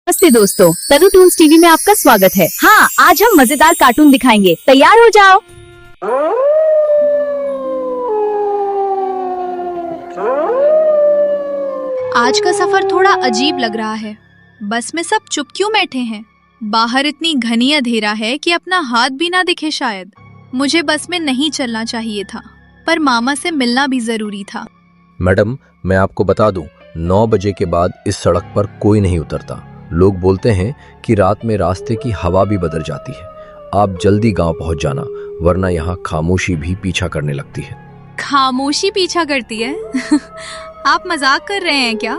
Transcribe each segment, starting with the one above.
नमस्ते दोस्तों, तनु Toons TV में आपका स्वागत है। हाँ, आज हम मजेदार कार्टून दिखाएंगे। तैयार हो जाओ। आज का सफर थोड़ा अजीब लग रहा है। बस में सब चुप क्यों बैठे हैं? बाहर इतनी घनी अंधेरा है कि अपना हाथ भी ना दिखे शायद। मुझे बस में नहीं चलना चाहिए था, पर मामा से मिलना भी जरूरी था। मैडम, मैं आपको बता दूं, 9 बजे के बाद इस सड़क पर कोई नहीं उतरता। लोग बोलते हैं कि रात में रास्ते की हवा भी बदल जाती है। आप जल्दी गांव पहुंच जाना, वरना यहाँ खामोशी भी पीछा करने लगती है। खामोशी पीछा करती है? आप मजाक कर रहे हैं क्या?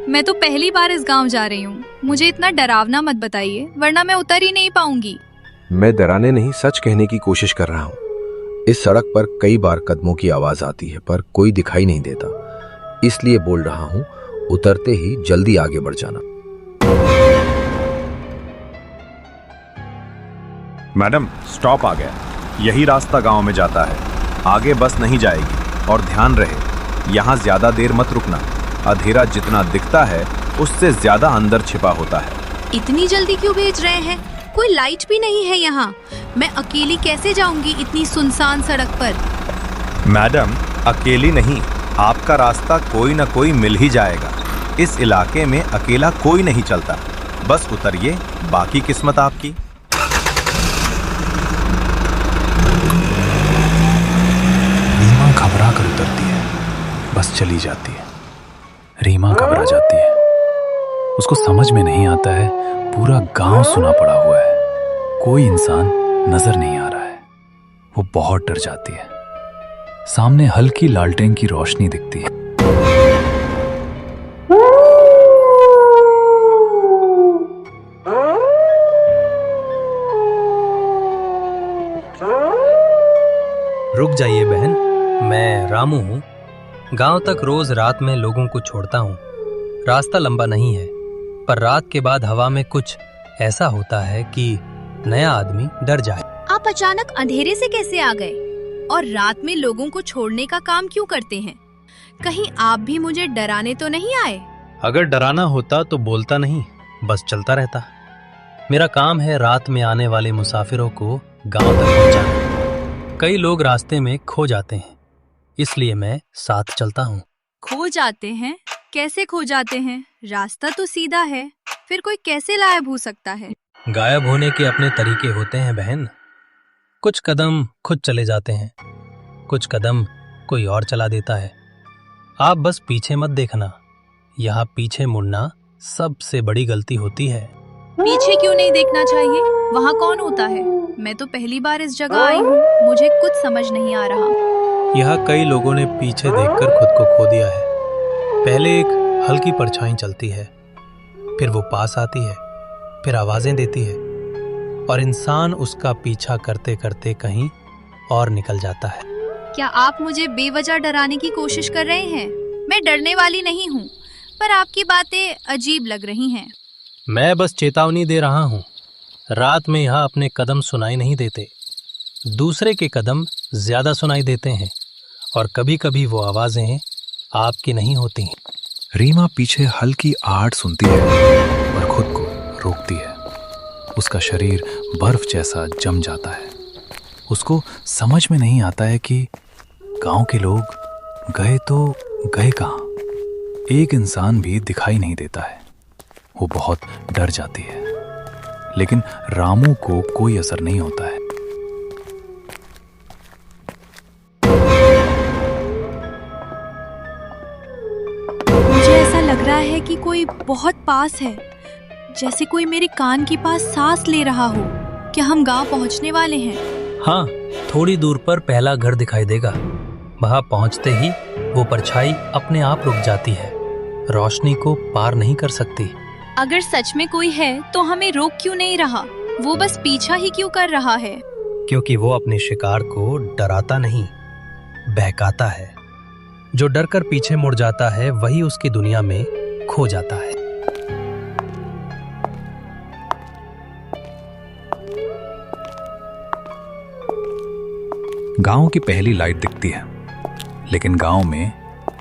मैं तो पहली बार इस गांव जा रही हूँ। मुझे इतना डरावना मत बताइए, वरना मैं उतर ही नहीं पाऊंगी। मैं डराने नहीं, सच कहने की कोशिश कर रहा हूँ। इस सड़क पर कई बार कदमों की आवाज आती है, पर कोई दिखाई नहीं देता। इसलिए बोल रहा हूँ, उतरते ही जल्दी आगे बढ़ जाना। मैडम, स्टॉप आ गया। यही रास्ता गांव में जाता है। आगे बस नहीं जाएगी, और ध्यान रहे, यहाँ ज्यादा देर मत रुकना। अंधेरा जितना दिखता है उससे ज्यादा अंदर छिपा होता है। इतनी जल्दी क्यों भेज रहे हैं? कोई लाइट भी नहीं है यहाँ। मैं अकेली कैसे जाऊंगी इतनी सुनसान सड़क पर? मैडम, अकेली नहीं, आपका रास्ता कोई न कोई मिल ही जाएगा। इस इलाके में अकेला कोई नहीं चलता। बस उतरिए, बाकी किस्मत आपकी। रीमा घबरा कर उतरती है, बस चली जाती है। रीमा घबरा जाती है। उसको समझ में नहीं आता है, पूरा गांव सुना पड़ा हुआ है, कोई इंसान नजर नहीं आ रहा है। वो बहुत डर जाती है। सामने हल्की लालटेन की रोशनी दिखती है। रुक जाइए बहन, मैं रामू हूँ। गांव तक रोज रात में लोगों को छोड़ता हूँ। रास्ता लंबा नहीं है, पर रात के बाद हवा में कुछ ऐसा होता है कि नया आदमी डर जाए। आप अचानक अंधेरे से कैसे आ गए? और रात में लोगों को छोड़ने का काम क्यों करते हैं? कहीं आप भी मुझे डराने तो नहीं आए? अगर डराना होता तो बोलता नहीं, बस चलता रहता। मेरा काम है रात में आने वाले मुसाफिरों को गांव तक पहुंचाना। कई लोग रास्ते में खो जाते हैं, इसलिए मैं साथ चलता हूँ। खो जाते हैं? कैसे खो जाते हैं? रास्ता तो सीधा है, फिर कोई कैसे गायब हो सकता है? गायब होने के अपने तरीके होते हैं बहन। कुछ कदम खुद चले जाते हैं, कुछ कदम कोई और चला देता है। आप बस पीछे मत देखना, यहाँ पीछे मुड़ना सबसे बड़ी गलती होती है। पीछे क्यों नहीं देखना चाहिए? वहाँ कौन होता है? मैं तो पहली बार इस जगह आई हूँ, मुझे कुछ समझ नहीं आ रहा। यहाँ कई लोगों ने पीछे देखकर खुद को खो दिया है। पहले एक हल्की परछाई चलती है, फिर वो पास आती है, फिर आवाजें देती है, और इंसान उसका पीछा करते करते कहीं और निकल जाता है। क्या आप मुझे बेवजह डराने की कोशिश कर रहे हैं? मैं डरने वाली नहीं हूँ, पर आपकी बातें अजीब लग रही हैं। मैं बस चेतावनी दे रहा हूँ। रात में यहाँ अपने कदम सुनाई नहीं देते, दूसरे के कदम ज्यादा सुनाई देते हैं, और कभी कभी वो आवाजें आपकी नहीं होती। रीमा पीछे हल्की आहट सुनती है और खुद को रोकती है। उसका शरीर बर्फ जैसा जम जाता है। उसको समझ में नहीं आता है कि गांव के लोग गए तो गए कहाँ। एक इंसान भी दिखाई नहीं देता है। वो बहुत डर जाती है, लेकिन रामू को कोई असर नहीं होता है। मुझे ऐसा लग रहा है कि कोई बहुत पास है, जैसे कोई मेरे कान के पास सांस ले रहा हो। क्या हम गांव पहुंचने वाले हैं? हाँ, थोड़ी दूर पर पहला घर दिखाई देगा। वहां पहुंचते ही वो परछाई अपने आप रुक जाती है, रोशनी को पार नहीं कर सकती। अगर सच में कोई है तो हमें रोक क्यों नहीं रहा? वो बस पीछा ही क्यों कर रहा है? क्योंकि वो अपने शिकार को डराता नहीं, बहकाता है। जो डर कर पीछे मुड़ जाता है वही उसकी दुनिया में खो जाता है। गांव की पहली लाइट दिखती है, लेकिन गांव में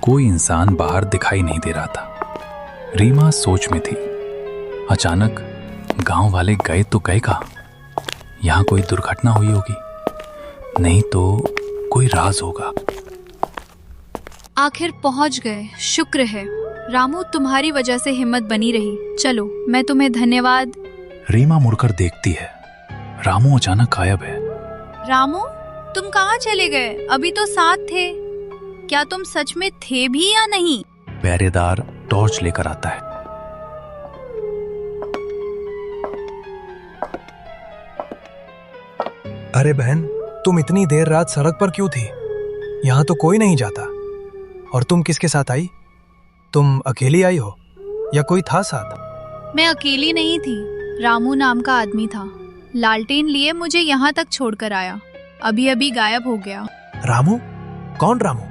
कोई इंसान बाहर दिखाई नहीं दे रहा था। रीमा सोच में थी। अचानक गांव वाले गए तो गए कहाँ? यहाँ कोई दुर्घटना हुई होगी, नहीं तो कोई राज होगा। आखिर पहुंच गए, शुक्र है। रामू, तुम्हारी वजह से हिम्मत बनी रही। चलो, मैं तुम्हें धन्यवाद। रीमा मुड़कर देखती है, रामू अचानक गायब है। रामू, तुम कहाँ चले गए? अभी तो साथ थे। क्या तुम सच में थे भी या नहीं? पहरेदार टॉर्च लेकर आता है। अरे बहन, तुम इतनी देर रात सड़क पर क्यों थी? यहाँ तो कोई नहीं जाता। और तुम किसके साथ आई? तुम अकेली आई हो या कोई था साथ? मैं अकेली नहीं थी, रामू नाम का आदमी था। लालटेन लिए मुझे यहाँ तक छोड़कर आया, अभी अभी गायब हो गया। रामू? कौन रामू?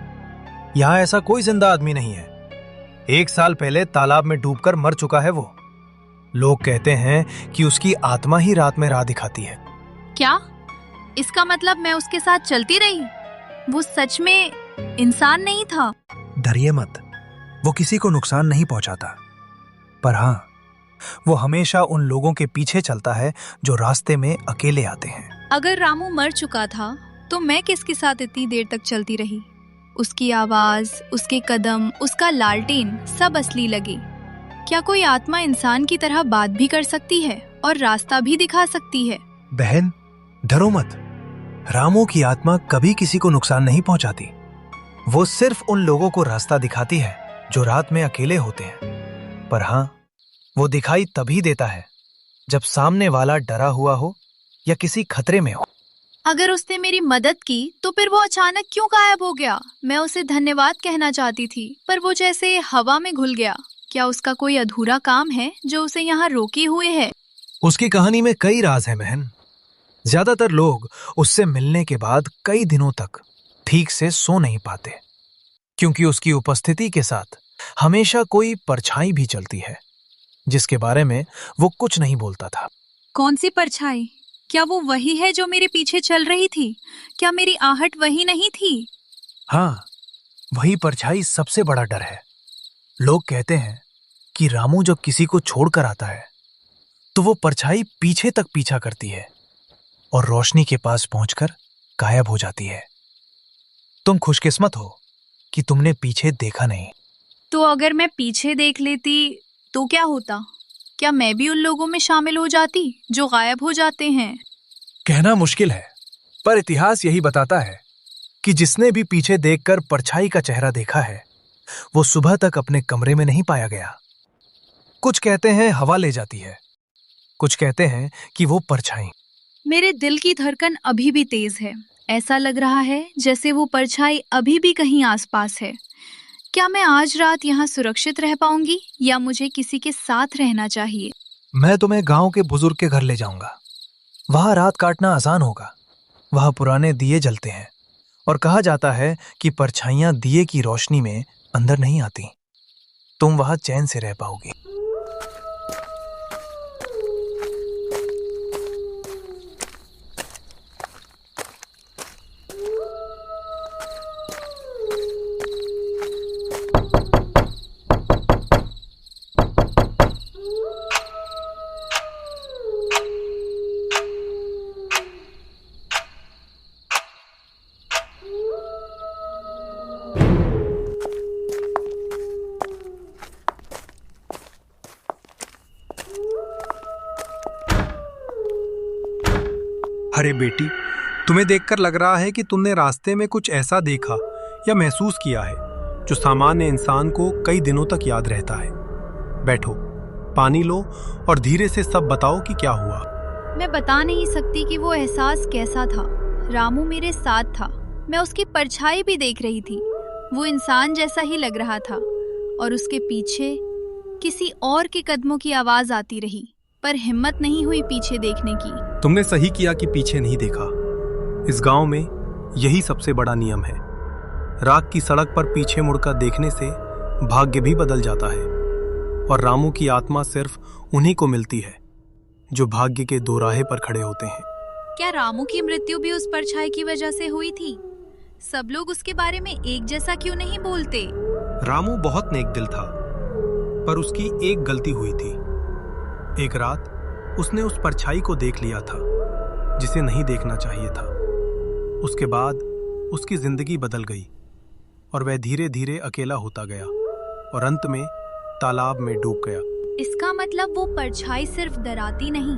यहाँ ऐसा कोई जिंदा आदमी नहीं है। 1 साल पहले तालाब में डूबकर मर चुका है वो। लोग कहते हैं कि उसकी आत्मा ही रात में राह दिखाती है। क्या? इसका मतलब मैं उसके साथ चलती रही? वो सच में इंसान नहीं था? डरिए मत, वो किसी को नुकसान नहीं पहुंचाता। पर हाँ, वो हमेशा उन लोगों के पीछे चलता है जो रास्ते में अकेले आते हैं। अगर रामू मर चुका था तो मैं किसके साथ इतनी देर तक चलती रही? उसकी आवाज, उसके कदम, उसका लालटेन सब असली लगे। क्या कोई आत्मा इंसान की तरह बात भी कर सकती है और रास्ता भी दिखा सकती है? बहन, डरो मत। रामू की आत्मा कभी किसी को नुकसान नहीं पहुंचाती। वो सिर्फ उन लोगों को रास्ता दिखाती है जो रात में अकेले होते हैं। पर हाँ, वो दिखाई तभी देता है जब सामने वाला डरा हुआ हो या किसी खतरे में हो। अगर उसने मेरी मदद की तो फिर वो अचानक क्यों गायब हो गया? मैं उसे धन्यवाद कहना चाहती थी, पर वो जैसे हवा में घुल गया। क्या उसका कोई अधूरा काम है जो उसे यहाँ रोके हुए है? उसकी कहानी में कई राज हैं बहन। ज्यादातर लोग उससे मिलने के बाद कई दिनों तक ठीक से सो नहीं पाते, क्योंकि उसकी उपस्थिति के साथ हमेशा कोई परछाई भी चलती है जिसके बारे में वो कुछ नहीं बोलता था। कौन सी परछाई? क्या वो वही है जो मेरे पीछे चल रही थी? क्या मेरी आहट वही नहीं थी? हाँ, वही परछाई सबसे बड़ा डर है। लोग कहते हैं कि रामू जब किसी को छोड़कर आता है तो वो परछाई पीछे तक पीछा करती है और रोशनी के पास पहुंचकर गायब हो जाती है। तुम खुशकिस्मत हो कि तुमने पीछे देखा नहीं। तो अगर मैं पीछे देख लेती तो क्या होता? क्या मैं भी उन लोगों में शामिल हो जाती जो गायब हो जाते हैं? कहना मुश्किल है, पर इतिहास यही बताता है कि जिसने भी पीछे देखकर परछाई का चेहरा देखा है वो सुबह तक अपने कमरे में नहीं पाया गया। कुछ कहते हैं हवा ले जाती है, कुछ कहते हैं कि वो परछाई। मेरे दिल की धड़कन अभी भी तेज है। ऐसा लग रहा है जैसे वो परछाई अभी भी कहीं आसपास है। क्या मैं आज रात यहाँ सुरक्षित रह पाऊंगी या मुझे किसी के साथ रहना चाहिए? मैं तुम्हें गांव के बुजुर्ग के घर ले जाऊंगा। वहां रात काटना आसान होगा। वहां पुराने दिए जलते हैं और कहा जाता है कि परछाइयां दिए की रोशनी में अंदर नहीं आती। तुम वहां चैन से रह पाओगी। अरे बेटी, तुम्हें देखकर लग रहा है कि तुमने रास्ते में कुछ ऐसा देखा या महसूस किया है जो सामान्य इंसान को कई दिनों तक याद रहता है। बैठो, पानी लो और धीरे से सब बताओ कि क्या हुआ। मैं बता नहीं सकती कि वो एहसास कैसा था। रामू मेरे साथ था, मैं उसकी परछाई भी देख रही थी। वो इंसान जैसा ही लग रहा था और उसके पीछे किसी और के कदमों की आवाज आती रही, पर हिम्मत नहीं हुई पीछे देखने की। तुमने सही किया कि पीछे नहीं देखा। इस गांव में यही सबसे बड़ा नियम है। रात की सड़क पर पीछे मुड़कर देखने से भाग्य भी बदल जाता है और रामू की आत्मा सिर्फ उन्हीं को मिलती है जो भाग्य के दोराहे पर खड़े होते हैं। क्या रामू की मृत्यु भी उस परछाई की वजह से हुई थी? सब लोग उसके बारे में एक जैसा क्यों नहीं बोलते? रामू बहुत नेक दिल था, पर उसकी एक गलती हुई थी। एक रात उसने उस परछाई को देख लिया था जिसे नहीं देखना चाहिए था। उसके बाद उसकी जिंदगी बदल गई और वह धीरे धीरे अकेला होता गया और अंत में तालाब में डूब गया। इसका मतलब वो परछाई सिर्फ डराती नहीं,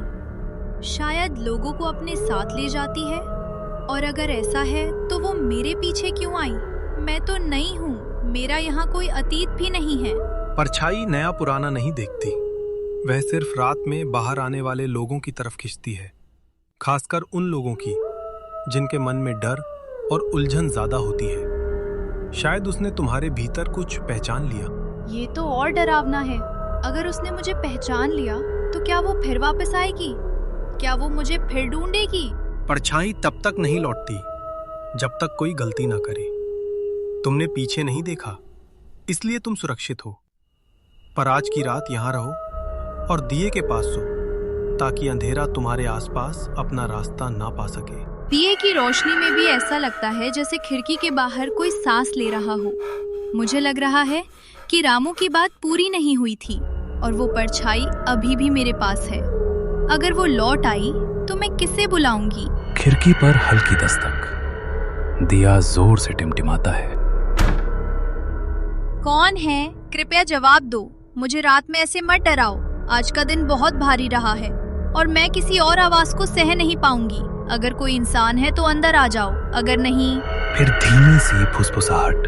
शायद लोगों को अपने साथ ले जाती है। और अगर ऐसा है तो वो मेरे पीछे क्यों आई? मैं तो नई हूँ, मेरा यहाँ कोई अतीत भी नहीं है। परछाई नया पुराना नहीं देखती, वह सिर्फ रात में बाहर आने वाले लोगों की तरफ खिंचती है, खासकर उन लोगों की जिनके मन में डर और उलझन ज्यादा होती है। शायद उसने तुम्हारे भीतर कुछ पहचान लिया। ये तो और डरावना है। अगर उसने मुझे पहचान लिया तो क्या वो फिर वापस आएगी? क्या वो मुझे फिर ढूंढेगी? परछाई तब तक नहीं लौटती जब तक कोई गलती ना करे। तुमने पीछे नहीं देखा, इसलिए तुम सुरक्षित हो। पर आज की रात यहाँ रहो और दिए के पास सो, ताकि अंधेरा तुम्हारे आसपास अपना रास्ता ना पा सके। दिए की रोशनी में भी ऐसा लगता है जैसे खिड़की के बाहर कोई सांस ले रहा हो। मुझे लग रहा है कि रामू की बात पूरी नहीं हुई थी और वो परछाई अभी भी मेरे पास है। अगर वो लौट आई तो मैं किसे बुलाऊंगी? खिड़की पर हल्की दस्तक। दिया जोर से टिमटिमाता है। कौन है? कृपया जवाब दो। मुझे रात में ऐसे मत डराओ। आज का दिन बहुत भारी रहा है और मैं किसी और आवाज को सह नहीं पाऊंगी। अगर कोई इंसान है तो अंदर आ जाओ, अगर नहीं। फिर धीमी सी फुसफुसाहट।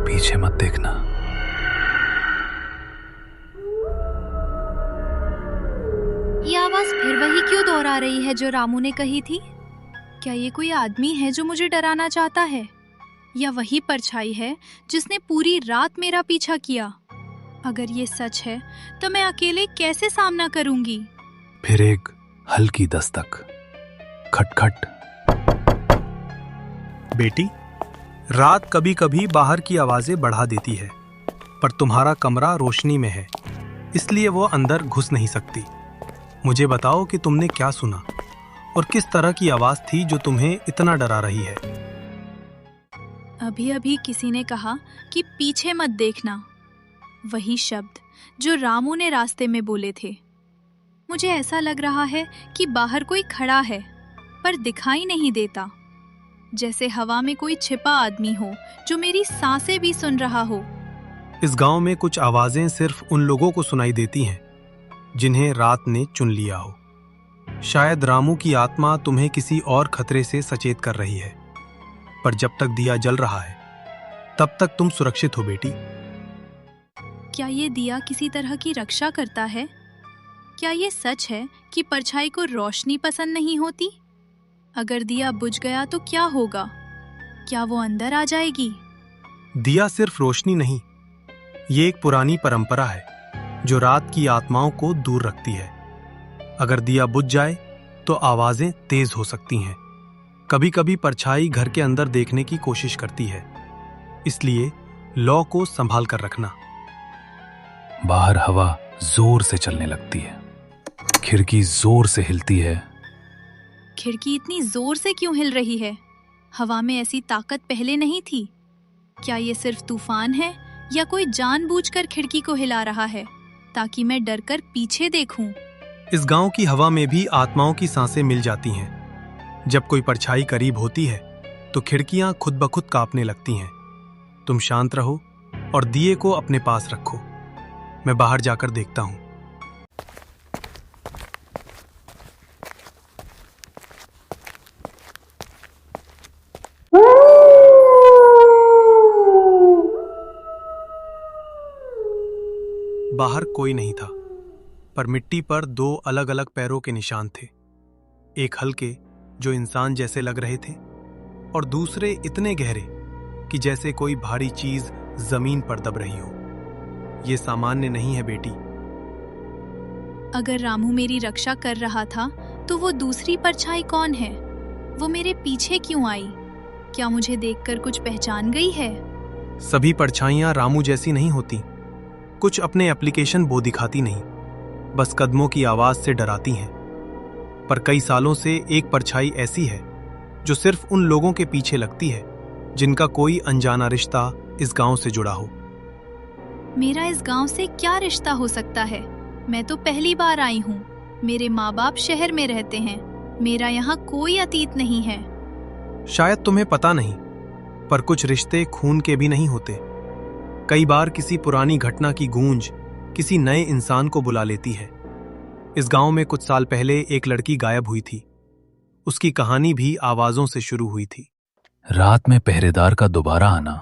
पीछे मत देखना। ये आवाज फिर वही क्यों दोहरा रही है जो रामू ने कही थी? क्या ये कोई आदमी है जो मुझे डराना चाहता है, या वही परछाई है जिसने पूरी रात मेरा पीछा किया? अगर ये सच है तो मैं अकेले कैसे सामना करूंगी? फिर एक हल्की दस्तक। खटखट। बेटी, रात कभी कभी बाहर की आवाजें बढ़ा देती है, पर तुम्हारा कमरा रोशनी में है, इसलिए वो अंदर घुस नहीं सकती। मुझे बताओ कि तुमने क्या सुना और किस तरह की आवाज थी जो तुम्हें इतना डरा रही है। अभी अभी किसी ने कहा कि पीछे मत देखना। वही शब्द जो रामू ने रास्ते में बोले थे। मुझे ऐसा लग रहा है कि बाहर कोई खड़ा है पर दिखाई नहीं देता, जैसे हवा में कोई छिपा आदमी हो जो मेरी सांसें भी सुन रहा हो। इस गांव में कुछ आवाजें सिर्फ उन लोगों को सुनाई देती हैं जिन्हें रात ने चुन लिया हो। शायद रामू की आत्मा तुम्हें किसी और खतरे से सचेत कर रही है, पर जब तक दिया जल रहा है तब तक तुम सुरक्षित हो बेटी। क्या ये दिया किसी तरह की रक्षा करता है? क्या ये सच है कि परछाई को रोशनी पसंद नहीं होती? अगर दिया बुझ गया तो क्या होगा? क्या वो अंदर आ जाएगी? दिया सिर्फ रोशनी नहीं, ये एक पुरानी परंपरा है जो रात की आत्माओं को दूर रखती है। अगर दिया बुझ जाए तो आवाजें तेज हो सकती हैं। कभी कभी परछाई घर के अंदर देखने की कोशिश करती है, इसलिए लौ को संभाल कर रखना। बाहर हवा जोर से चलने लगती है। खिड़की जोर से हिलती है। खिड़की इतनी जोर से क्यों हिल रही है? हवा में ऐसी ताकत पहले नहीं थी। क्या ये सिर्फ तूफान है या कोई जानबूझकर खिड़की को हिला रहा है ताकि मैं डरकर पीछे देखूं? इस गांव की हवा में भी आत्माओं की सांसें मिल जाती हैं। जब कोई परछाई करीब होती है तो खिड़कियां खुद ब खुद कांपने लगती हैं। तुम शांत रहो और दिए को अपने पास रखो। मैं बाहर जाकर देखता हूं। बाहर कोई नहीं था, पर मिट्टी पर दो अलग अलग पैरों के निशान थे। एक हल्के जो इंसान जैसे लग रहे थे और दूसरे इतने गहरे कि जैसे कोई भारी चीज जमीन पर दब रही हो। ये सामान्य नहीं है बेटी। अगर रामू मेरी रक्षा कर रहा था तो वो दूसरी परछाई कौन है? वो मेरे पीछे क्यों आई? क्या मुझे देखकर कुछ पहचान गई है? सभी परछाइयां रामू जैसी नहीं होती। कुछ अपने एप्लीकेशन वो दिखाती नहीं, बस कदमों की आवाज से डराती हैं। पर कई सालों से एक परछाई ऐसी है जो सिर्फ उन लोगों के पीछे लगती है जिनका कोई अनजाना रिश्ता इस गांव से जुड़ा हो। मेरा इस गांव से क्या रिश्ता हो सकता है? मैं तो पहली बार आई हूँ। मेरे माँ बाप शहर में रहते हैं। मेरा यहाँ कोई अतीत नहीं है। शायद तुम्हें पता नहीं, पर कुछ रिश्ते खून के भी नहीं होते। कई बार किसी पुरानी घटना की गूंज किसी नए इंसान को बुला लेती है। इस गांव में कुछ साल पहले एक लड़की गायब हुई थी। उसकी कहानी भी आवाजों से शुरू हुई थी। रात में पहरेदार का दोबारा आना।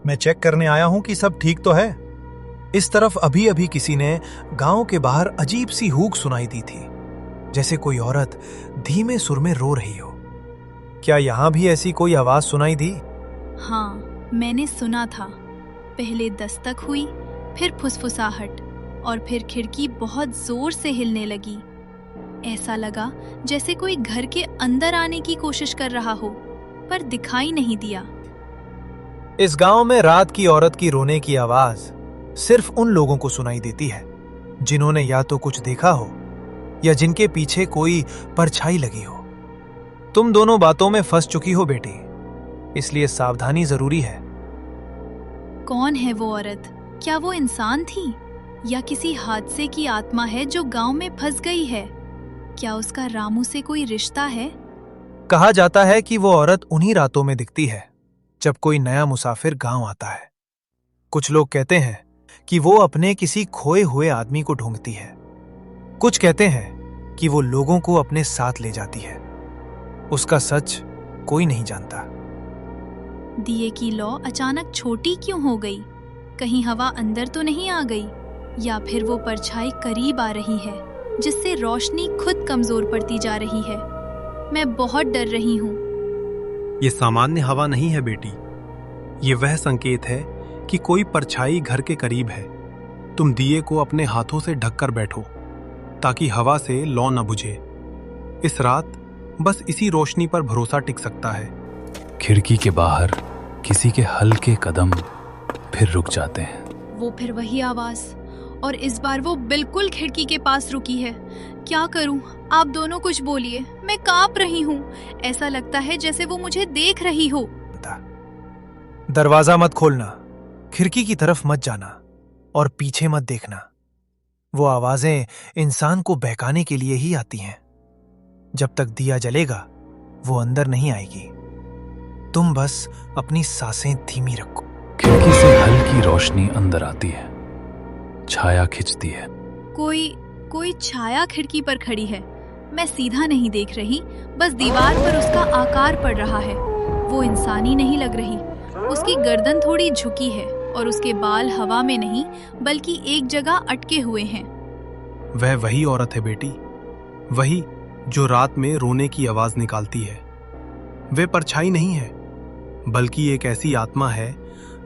मैं चेक करने आया हूं कि सब ठीक तो है। इस तरफ अभी अभी किसी ने गांव के बाहर अजीब सी हूक सुनाई दी थी, जैसे कोई औरत धीमे सुर में रो रही हो। क्या यहां भी ऐसी कोई आवाज सुनाई दी? हाँ, मैंने सुना था। पहले दस्तक हुई, फिर फुसफुसाहट, और फिर खिड़की बहुत जोर से हिलने लगी। ऐसा लगा जैसे कोई घर के अंदर आने की कोशिश कर रहा हो, पर दिखाई नहीं दिया। इस गांव में रात की औरत की रोने की आवाज सिर्फ उन लोगों को सुनाई देती है जिन्होंने या तो कुछ देखा हो या जिनके पीछे कोई परछाई लगी हो। तुम दोनों बातों में फंस चुकी हो बेटी, इसलिए सावधानी जरूरी है। कौन है वो औरत? क्या वो इंसान थी या किसी हादसे की आत्मा है जो गांव में फंस गई है? क्या उसका रामू से कोई रिश्ता है? कहा जाता है कि वो औरत उन्हीं रातों में दिखती है जब कोई नया मुसाफिर गांव आता है। कुछ लोग कहते हैं कि वो अपने किसी खोए हुए आदमी को ढूंढती है। कुछ कहते हैं कि वो लोगों को अपने साथ ले जाती है। उसका सच कोई नहीं जानता। दिए की लौ अचानक छोटी क्यों हो गई? कहीं हवा अंदर तो नहीं आ गई? या फिर वो परछाई करीब आ रही है जिससे रोशनी खुद कमजोर पड़ती जा रही है? मैं बहुत डर रही हूँ। ये सामान्य हवा नहीं है बेटी। ये वह संकेत है कि कोई परछाई घर के करीब है। तुम दिए को अपने हाथों से ढककर बैठो ताकि हवा से लौ न बुझे। इस रात बस इसी रोशनी पर भरोसा टिक सकता है। खिड़की के बाहर किसी के हल्के कदम फिर रुक जाते हैं। वो फिर वही आवाज, और इस बार वो बिल्कुल खिड़की के पास रुकी है। क्या करूं? आप दोनों कुछ बोलिए। मैं कांप रही हूँ। ऐसा लगता है जैसे वो मुझे देख रही हो। दरवाजा मत खोलना, खिड़की की तरफ मत जाना और पीछे मत देखना। वो आवाजें इंसान को बहकाने के लिए ही आती हैं। जब तक दिया जलेगा वो अंदर नहीं आएगी। तुम बस अपनी सांसें धीमी रखो। खिड़की से हल्की रोशनी अंदर आती है, छाया खिंचती है। कोई छाया खिड़की पर खड़ी है। मैं सीधा नहीं देख रही, बस दीवार पर उसका आकार पड़ रहा है। वो इंसानी नहीं लग रही। उसकी गर्दन थोड़ी झुकी है और उसके बाल हवा में नहीं बल्कि एक जगह अटके हुए हैं। वह वही औरत है बेटी, वही जो रात में रोने की आवाज निकालती है। वे परछाई नहीं है, बल्कि एक ऐसी आत्मा है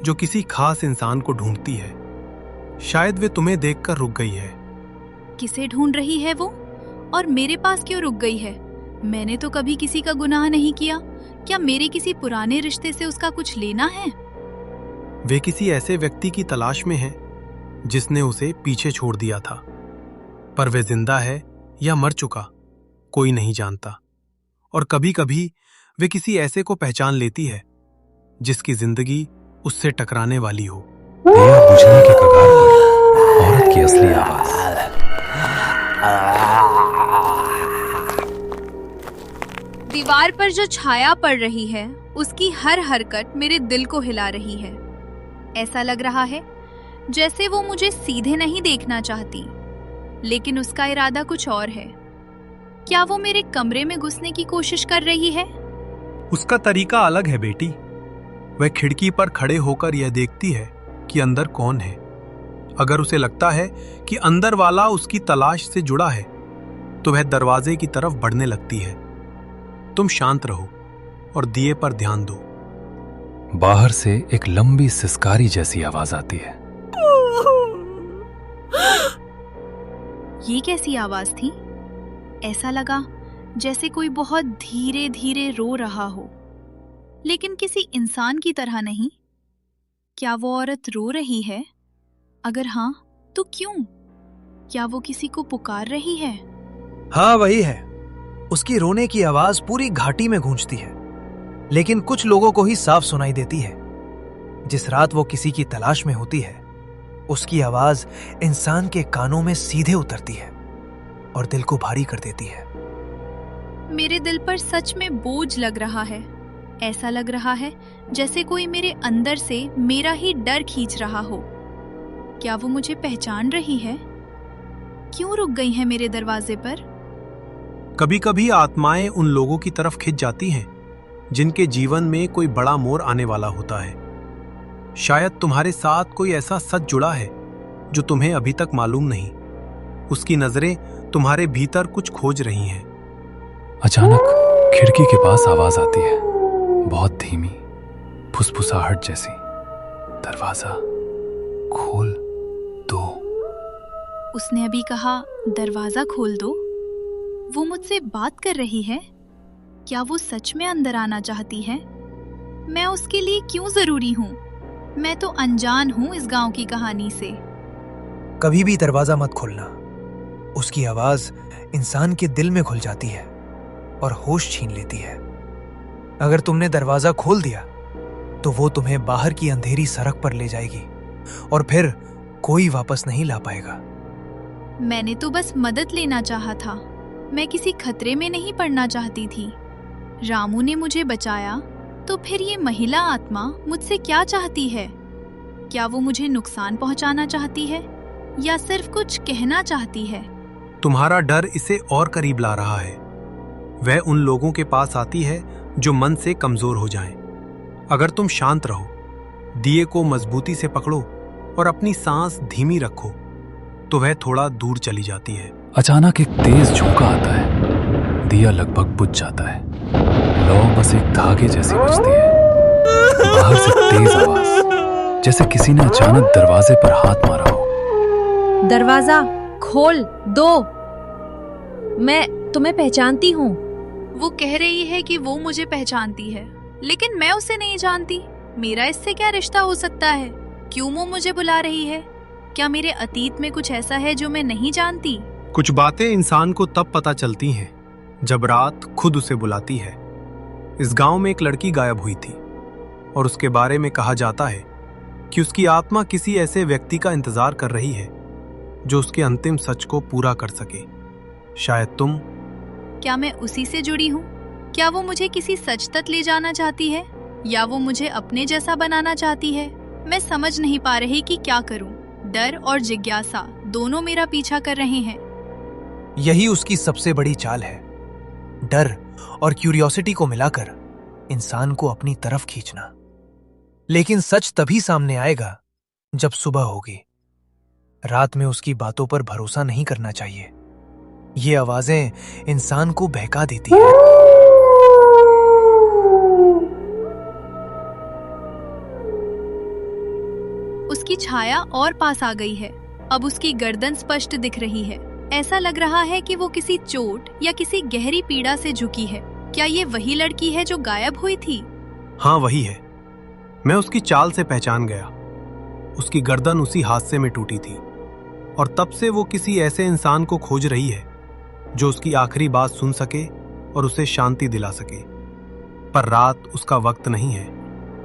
जो किसी खास इंसान को ढूंढती है। शायद वे तुम्हें देखकर रुक गई है। किसे ढूंढ रही है वो? और मेरे पास क्यों रुक गई है? मैंने तो कभी किसी का गुनाह नहीं किया। क्या मेरे किसी पुराने रिश्ते से उसका कुछ लेना है? वे किसी ऐसे व्यक्ति की तलाश में है जिसने उसे पीछे छोड़ दिया था, पर वे जिंदा है या मर चुका कोई नहीं जानता। और कभी कभी वे किसी ऐसे को पहचान लेती है जिसकी जिंदगी उससे टकराने वाली हो। दिया बुझने के कगार पर औरत की असली आवाज। दीवार पर जो छाया पड़ रही है उसकी हर हरकत मेरे दिल को हिला रही है। ऐसा लग रहा है जैसे वो मुझे सीधे नहीं देखना चाहती, लेकिन उसका इरादा कुछ और है। क्या वो मेरे कमरे में घुसने की कोशिश कर रही है? उसका तरीका अलग है बेटी। वह खिड़की पर खड़े होकर यह देखती है कि अंदर कौन है। अगर उसे लगता है कि अंदर वाला उसकी तलाश से जुड़ा है तो वह दरवाजे की तरफ बढ़ने लगती है। तुम शांत रहो और दिए पर ध्यान दो। बाहर से एक लंबी सिसकारी जैसी आवाज आती है। ये कैसी आवाज थी? ऐसा लगा जैसे कोई बहुत धीरे धीरे रो रहा हो, लेकिन किसी इंसान की तरह नहीं। क्या वो औरत रो रही है? अगर हाँ, तो क्यों? क्या वो किसी को पुकार रही है? हाँ, वही है। उसकी रोने की आवाज पूरी घाटी में गूंजती है, लेकिन कुछ लोगों को ही साफ सुनाई देती है। जिस रात वो किसी की तलाश में होती है उसकी आवाज इंसान के कानों में सीधे उतरती है और दिल को भारी कर देती है। मेरे दिल पर सच में बोझ लग रहा है। ऐसा लग रहा है जैसे कोई मेरे अंदर से मेरा ही डर खींच रहा हो। क्या वो मुझे पहचान रही है? क्यों रुक गई है मेरे दरवाजे पर? कभी कभी आत्माएं उन लोगों की तरफ खिंच जाती हैं जिनके जीवन में कोई बड़ा मोड़ आने वाला होता है। शायद तुम्हारे साथ कोई ऐसा सच जुड़ा है जो तुम्हें अभी तक मालूम नहीं। उसकी नजरें तुम्हारे भीतर कुछ खोज रही हैं। अचानक खिड़की के पास आवाज आती है, बहुत धीमी, फुसफुसाहट जैसी। दरवाजा खोल दो। उसने अभी कहा दरवाजा खोल दो। वो मुझसे बात कर रही है। क्या वो सच में अंदर आना चाहती है? मैं उसके लिए क्यों जरूरी हूँ? मैं तो अनजान हूँ इस गांव की कहानी से। कभी भी दरवाजा मत खोलना। उसकी आवाज इंसान के दिल में घुल जाती है और होश छीन लेती है। अगर तुमने दरवाजा खोल दिया तो वो तुम्हें बाहर की अंधेरी सड़क पर ले जाएगी और फिर कोई वापस नहीं ला पाएगा। मैंने तो बस मदद लेना चाहा था। मैं किसी खतरे में नहीं पड़ना चाहती थी। रामू ने मुझे बचाया, तो फिर ये महिला आत्मा मुझसे क्या चाहती है? क्या वो मुझे नुकसान पहुंचाना चाहती है या सिर्फ कुछ कहना चाहती है? तुम्हारा डर इसे और करीब ला रहा है। वह उन लोगों के पास आती है जो मन से कमजोर हो जाएं। अगर तुम शांत रहो, दिए को मजबूती से पकड़ो और अपनी सांस धीमी रखो, तो वह थोड़ा दूर चली जाती है। अचानक एक तेज झोंका आता है। दिया लगभग बुझ जाता है। लौ बस एक धागे जैसी बजती है। बाहर से तेज आवाज, जैसे किसी ने अचानक दरवाजे पर हाथ मारा हो। दरवाजा खोल दो, मैं तुम्हें पहचानती हूँ। वो कह रही है कि वो मुझे पहचानती है, लेकिन मैं उसे नहीं जानती। मेरा इससे क्या रिश्ता हो सकता है? क्यों वो मुझे बुला रही है? क्या मेरे अतीत में कुछ ऐसा है जो मैं नहीं जानती? कुछ बातें इंसान को तब पता चलती हैं जब रात खुद उसे बुलाती है। इस गांव में एक लड़की गायब हुई थी और उसके बारे में कहा जाता है कि उसकी आत्मा किसी ऐसे व्यक्ति का इंतजार कर रही है जो उसके अंतिम सच को पूरा कर सके। शायद तुम। क्या मैं उसी से जुड़ी हूँ? क्या वो मुझे किसी सच तक ले जाना चाहती है या वो मुझे अपने जैसा बनाना चाहती है? मैं समझ नहीं पा रही कि क्या करूं। डर और जिज्ञासा दोनों मेरा पीछा कर रहे हैं। यही उसकी सबसे बड़ी चाल है, डर और क्यूरियोसिटी को मिलाकर इंसान को अपनी तरफ खींचना। लेकिन सच तभी सामने आएगा जब सुबह होगी। रात में उसकी बातों पर भरोसा नहीं करना चाहिए। ये आवाजें इंसान को बहका देती हैं। उसकी छाया और पास आ गई है। अब उसकी गर्दन स्पष्ट दिख रही है। ऐसा लग रहा है कि वो किसी चोट या किसी गहरी पीड़ा से झुकी है। क्या ये वही लड़की है जो गायब हुई थी? हाँ, वही है। मैं उसकी चाल से पहचान गया। उसकी गर्दन उसी हादसे में टूटी थी और तब से वो किसी ऐसे इंसान को खोज रही है जो उसकी आखिरी बात सुन सके और उसे शांति दिला सके। पर रात उसका वक्त नहीं है।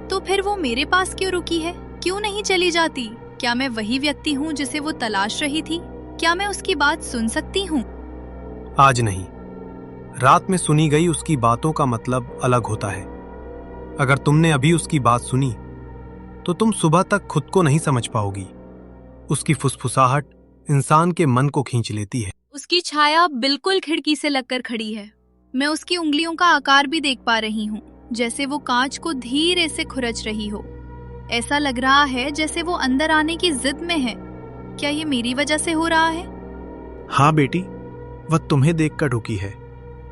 तो फिर वो मेरे पास क्यों रुकी है? क्यों नहीं चली जाती? क्या मैं वही व्यक्ति हूँ जिसे वो तलाश रही थी? क्या मैं उसकी बात सुन सकती हूँ? आज नहीं। रात में सुनी गई उसकी बातों का मतलब अलग होता है। अगर तुमने अभी उसकी बात सुनी तो तुम सुबह तक खुद को नहीं समझ पाओगी। उसकी फुसफुसाहट इंसान के मन को खींच लेती है। उसकी छाया बिल्कुल खिड़की से लगकर खड़ी है। मैं उसकी उंगलियों का आकार भी देख पा रही हूँ, जैसे वो कांच को धीरे से खुरच रही हो। ऐसा लग रहा है जैसे वो अंदर आने की जिद में है। क्या ये मेरी वजह से हो रहा है? हाँ बेटी, वह तुम्हें देखकर रुकी है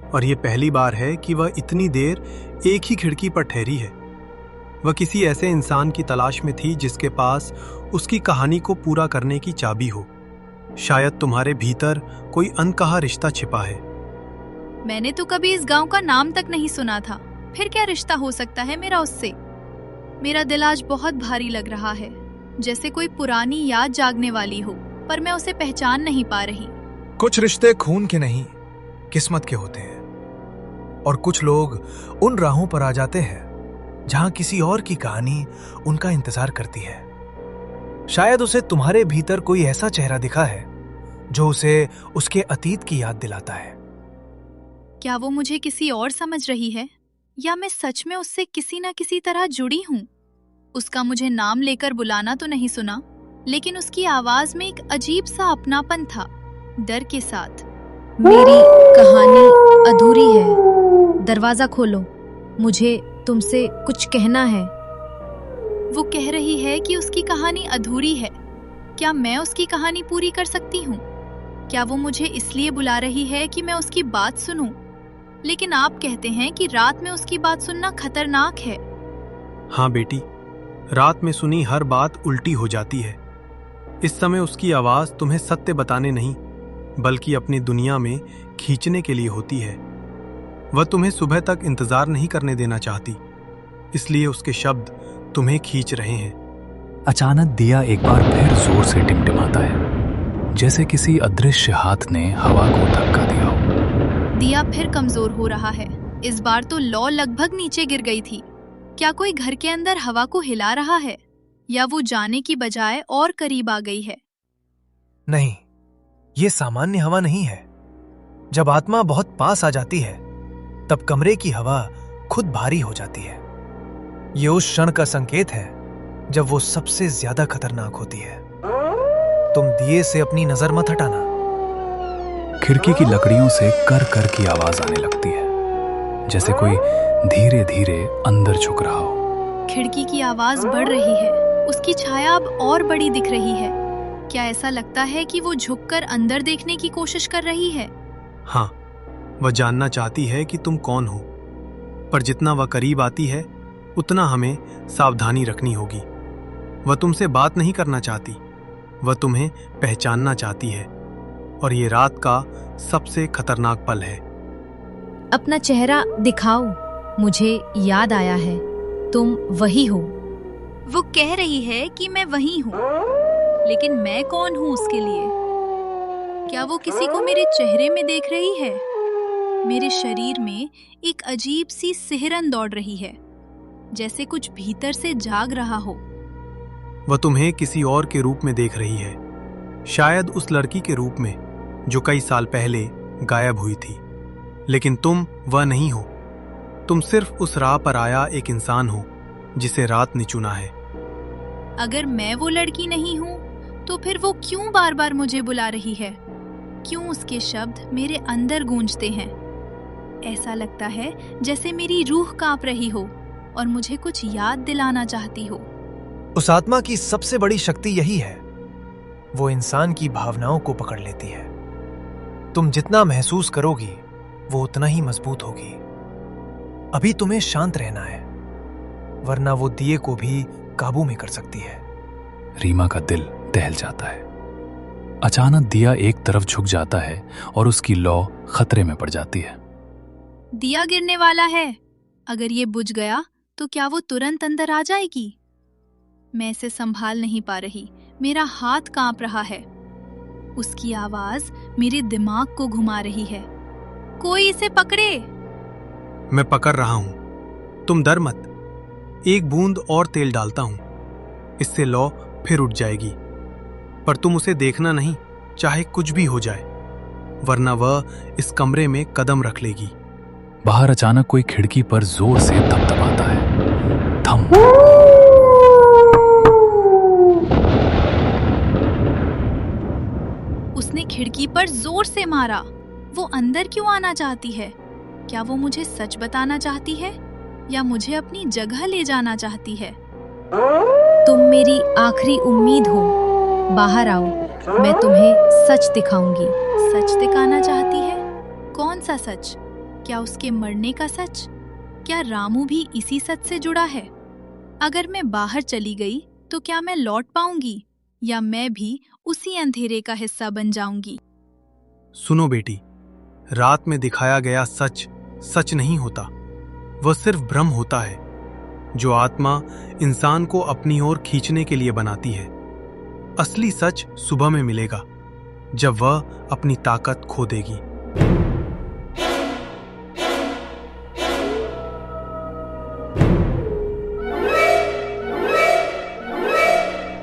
और ये पहली बार है कि वह इतनी देर एक ही खिड़की पर ठहरी है। वह किसी ऐसे इंसान की तलाश में थी जिसके पास उसकी कहानी को पूरा करने की चाबी हो। शायद तुम्हारे भीतर कोई अनकहा रिश्ता छिपा है। मैंने तो कभी इस गांव का नाम तक नहीं सुना था। फिर क्या रिश्ता हो सकता है मेरा उससे? मेरा दिल आज बहुत भारी लग रहा है, जैसे कोई पुरानी याद जागने वाली हो, पर मैं उसे पहचान नहीं पा रही। कुछ रिश्ते खून के नहीं, किस्मत के होते हैं। और कुछ लोग उन राहों पर आ जाते हैं जहां किसी और की कहानी उनका इंतजार करती है। शायद उसे तुम्हारे भीतर कोई ऐसा चेहरा दिखा है जो उसे उसके अतीत की याद दिलाता है। क्या वो मुझे किसी और समझ रही है या मैं सच में उससे किसी न किसी तरह जुड़ी हूँ? उसका मुझे नाम लेकर बुलाना तो नहीं सुना, लेकिन उसकी आवाज में एक अजीब सा अपनापन था, डर के साथ। मेरी कहानी अधूरी है, दरवाजा खोलो, मुझे तुमसे कुछ कहना है। वो कह रही है कि उसकी कहानी अधूरी है। क्या मैं उसकी कहानी पूरी कर सकती हूँ? क्या वो मुझे इसलिए बुला रही है कि मैं उसकी बात सुनूं? लेकिन आप कहते हैं कि रात में उसकी बात सुनना खतरनाक है। हाँ बेटी, रात में सुनी हर बात उल्टी हो जाती है। इस समय उसकी आवाज तुम्हें सत्य बताने नहीं, बल्कि अपनी दुनिया में खींचने के लिए होती है। वह तुम्हें सुबह तक इंतजार नहीं करने देना चाहती, इसलिए उसके शब्द तुम्हें खींच रहे हैं। अचानक दिया एक बार फिर जोर से टिमटिमाता है, जैसे किसी अदृश्य हाथ ने हवा को धक्का दिया हो। दिया फिर कमजोर हो रहा है। इस बार तो लौ लगभग नीचे गिर गई थी। क्या कोई घर के अंदर हवा को हिला रहा है, या वो जाने की बजाय और करीब आ गई है? नहीं, ये सामान्य हवा नहीं है। जब आत्मा बहुत पास आ जाती है, तब कमरे की हवा खुद भारी हो जाती है। ये उस क्षण का संकेत है जब वो सबसे ज्यादा खतरनाक होती है। तुम दिए से अपनी नजर मत हटाना। खिड़की की लकड़ियों से कर कर की आवाज आने लगती है, जैसे कोई धीरे धीरे अंदर झुक रहा हो। खिड़की की आवाज बढ़ रही है। उसकी छाया अब और बड़ी दिख रही है। क्या ऐसा लगता है कि वो झुककर अंदर देखने की कोशिश कर रही है? हाँ, वह जानना चाहती है कि तुम कौन हो, पर जितना वह करीब आती है उतना हमें सावधानी रखनी होगी। वह तुमसे बात नहीं करना चाहती, वह तुम्हें पहचानना चाहती है, और ये रात का सबसे खतरनाक पल है। अपना चेहरा दिखाओ, मुझे याद आया है, तुम वही हो। वो कह रही है कि मैं वही हूँ, लेकिन मैं कौन हूँ उसके लिए? क्या वो किसी को मेरे चेहरे में देख रही है? मेरे शरीर में एक अजीब सी सिहरन दौड़ रही है, जैसे कुछ भीतर से जाग रहा हो। वह तुम्हें किसी और के रूप में देख रही है, शायद उस लड़की के रूप में जो कई साल पहले गायब हुई थी। लेकिन तुम वह नहीं हो। तुम सिर्फ उस राह पर आया एक इंसान हो जिसे रात ने चुना है। अगर मैं वो लड़की नहीं हूँ, तो फिर वो क्यों बार बार मुझे बुला रही है? क्यों उसके शब्द मेरे अंदर गूंजते हैं? ऐसा लगता है जैसे मेरी रूह कांप रही हो और मुझे कुछ याद दिलाना चाहती हो। उस आत्मा की सबसे बड़ी शक्ति यही है, वो इंसान की भावनाओं को पकड़ लेती है। तुम जितना महसूस करोगी, वो उतना ही मजबूत होगी। अभी तुम्हें शांत रहना है, वरना वो दिए को भी काबू में कर सकती है। रीमा का दिल दहल जाता है। अचानक दिया एक तरफ झुक जाता है और उसकी लौ खतरे में पड़ जाती है। दिया गिरने वाला है। अगर ये बुझ गया तो क्या वो तुरंत अंदर आ जाएगी? मैं इसे संभाल नहीं पा रही। मेरा हाथ कांप रहा है। उसकी आवाज मेरे दिमाग को घुमा रही है। कोई इसे पकड़े। मैं पकड़ रहा हूं, तुम डर मत। एक बूंद और तेल डालता हूं, इससे लौ फिर उठ जाएगी। पर तुम उसे देखना नहीं, चाहे कुछ भी हो जाए, वरना वह इस कमरे में कदम रख लेगी। बाहर अचानक कोई खिड़की पर जोर से थपथपाता है। थम। उसने खिड़की पर जोर से मारा। वो अंदर क्यों आना चाहती है? क्या वो मुझे सच बताना चाहती है या मुझे अपनी जगह ले जाना चाहती है? तुम मेरी आखिरी उम्मीद हो, बाहर आओ, मैं तुम्हें सच दिखाऊंगी। सच दिखाना चाहती है? कौन सा सच? क्या उसके मरने का सच? क्या रामू भी इसी सच से जुड़ा है? अगर मैं बाहर चली गई तो क्या मैं लौट पाऊंगी, या मैं भी उसी अंधेरे का हिस्सा बन जाऊंगी? सुनो बेटी, रात में दिखाया गया सच सच नहीं होता, वह सिर्फ भ्रम होता है जो आत्मा इंसान को अपनी ओर खींचने के लिए बनाती है। असली सच सुबह में मिलेगा, जब वह अपनी ताकत खो देगी।